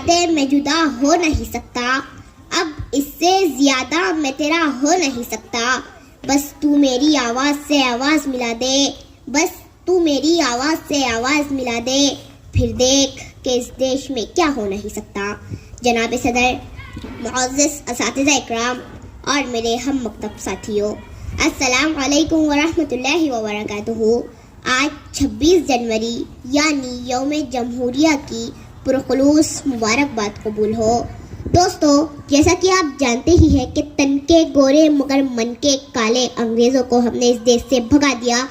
ज्यादा मैं जुदा हो नहीं सकता, अब इससे ज्यादा मैं तेरा हो नहीं सकता। बस तू मेरी आवाज से आवाज मिला दे, बस तू मेरी आवाज से आवाज मिला दे, फिर देख कि इस देश में क्या हो नहीं सकता। जनाब सदर, मुअज़्ज़ज़ असातिज़ा इकराम और मेरे हम मकतब साथियों, अस्सलाम वालेकुम वरहमतुल्लाहि वबरकातुहू। आज 26 जनवरी यानी यौम जमहूरिया की पुरखुलूस मुबारकबाद कबूल हो। दोस्तों, जैसा कि आप जानते ही हैं कि तन के गोरे मगर मन के काले अंग्रेज़ों को हमने इस देश से भगा दिया,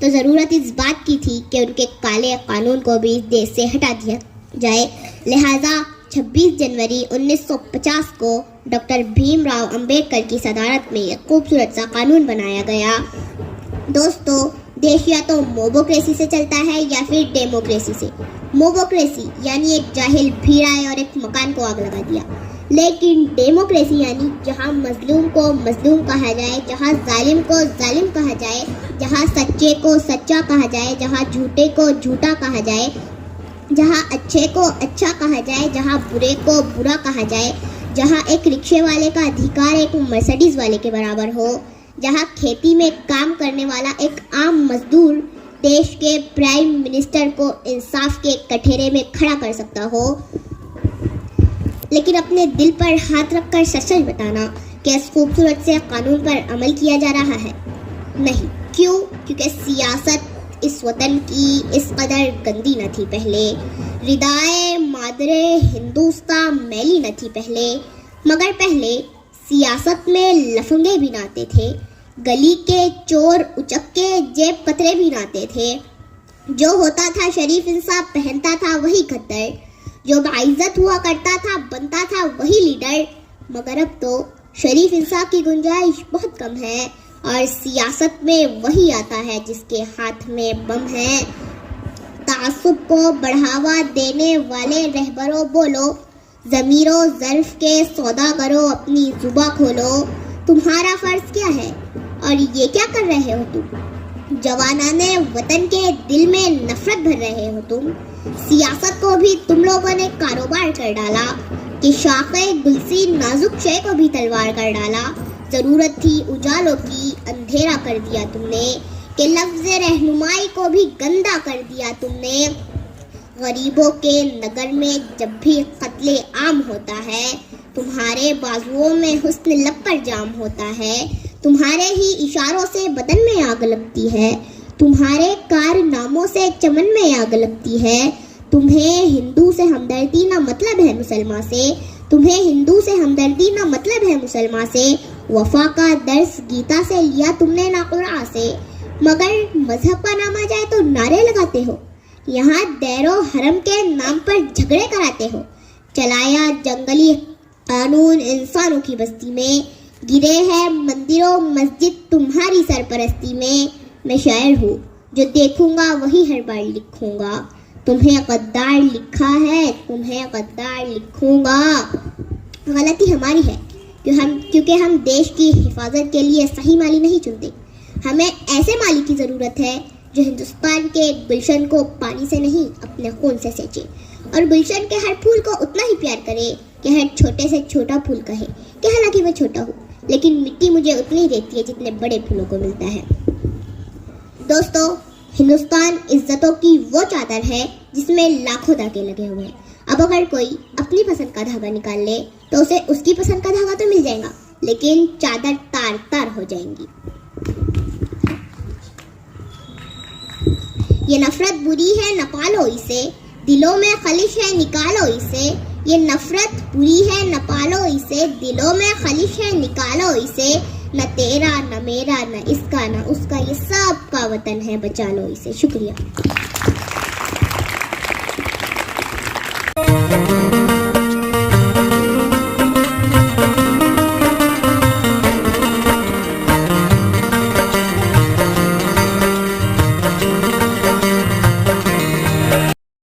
तो ज़रूरत इस बात की थी कि उनके काले कानून को भी इस देश से हटा दिया जाए। लिहाजा 26 जनवरी 1950 को डॉक्टर भीमराव अंबेडकर की सदारत में एक खूबसूरत सा कानून बनाया गया। दोस्तों, देश या तो मोबोक्रेसी से चलता है या फिर डेमोक्रेसी से। मोबोक्रेसी यानी एक जाहिल भीड़ आए और एक मकान को आग लगा दिया, लेकिन डेमोक्रेसी यानी जहां मजलूम को मजलूम कहा जाए, जहां जालिम को जालिम कहा जाए, जहां सच्चे को सच्चा कहा जाए, जहां झूठे को झूठा कहा जाए, जहां अच्छे को अच्छा कहा जाए, जहां बुरे को बुरा कहा जाए, जहां एक रिक्शे वाले का अधिकार एक मर्सिडीज वाले के बराबर हो, जहां खेती में काम करने वाला एक आम मजदूर देश के प्राइम मिनिस्टर को इंसाफ के कठेरे में खड़ा कर सकता हो। लेकिन अपने दिल पर हाथ रखकर सच बताना कि इस खूबसूरत से कानून पर अमल किया जा रहा है? नहीं। क्यों? क्योंकि सियासत इस वतन की इस कदर गंदी न थी पहले, रिदाए मादरे हिंदुस्तान मैली न थी पहले, मगर पहले सियासत में लफंगे भी नाते थे, गली के चोर उचक्के जेब कतरे भी नाते थे। जो होता था शरीफ इंसान पहनता था वही खद्दर, जो बाइज्जत हुआ करता था बनता था वही लीडर। मगर अब तो शरीफ इंसान की गुंजाइश बहुत कम है और सियासत में वही आता है जिसके हाथ में बम है। तासुब को बढ़ावा देने वाले रहबरों बोलो, ज़मीरो ज़र्फ के सौदा करो, अपनी जुबा खोलो। तुम्हारा फर्ज क्या है और ये क्या कर रहे हो तुम? जवानाने वतन के दिल में नफरत भर रहे हो तुम। सियासत को भी तुम लोगों ने कारोबार कर डाला कि शाखे गुलसी नाजुक शे को भी तलवार कर डाला। जरूरत थी उजालों की, अंधेरा कर दिया तुमने, कि लफ्ज़ रहनुमाई को भी गंदा कर दिया तुमने। गरीबों के नगर में जब भी कत्ले आम होता है, तुम्हारे बाजुओं में हुस्न लब पर जाम होता है, तुम्हारे ही इशारों से बदन में आग लगती है, तुम्हारे कारनामों से चमन में आग लगती है। तुम्हें हिंदू से हमदर्दी ना मतलब है मुसलमान से, तुम्हें हिंदू से हमदर्दी ना मतलब है मुसलमान से। वफा का दर्स गीता से लिया तुमने ना कुरान से, मगर मजहब का नाम आ जाए तो नारे लगाते हो। यहाँ दैरो हरम के नाम पर झगड़े कराते हो। चलाया जंगली कानून इंसानों की बस्ती में, गिरे हैं मंदिरों मस्जिद तुम्हारी सरपरस्ती में। मैं शायर हूँ, जो देखूंगा वही हर बार लिखूंगा। तुम्हें गद्दार लिखा है, तुम्हें गद्दार लिखूंगा। गलती हमारी है क्योंकि हम देश की हिफाजत के लिए सही माली नहीं चुनते। हमें ऐसे माली की ज़रूरत है जो हिंदुस्तान के गुलशन को पानी से नहीं अपने खून से सींचे, और गुलशन के हर फूल को उतना ही प्यार करे कि हर छोटे से छोटा फूल कहे कि हालांकि मैं छोटा हूँ, लेकिन मिट्टी मुझे उतनी ही देती है जितने बड़े फूलों को मिलता है। दोस्तों, हिंदुस्तान इज्जतों की वो चादर है जिसमें लाखों धागे लगे हुए हैं। अब अगर कोई अपनी पसंद का धागा निकाल ले तो उसे उसकी पसंद का धागा तो मिल जाएगा, लेकिन चादर तार तार हो जाएंगी। ये नफरत बुरी है, न पालो इसे, दिलों में खलिश है, निकालो इसे। ये नफरत बुरी है, न पालो इसे, दिलों में खलिश है, निकालो इसे। न तेरा न मेरा न इसका न उसका, ये सब का वतन है, बचा लो इसे। शुक्रिया।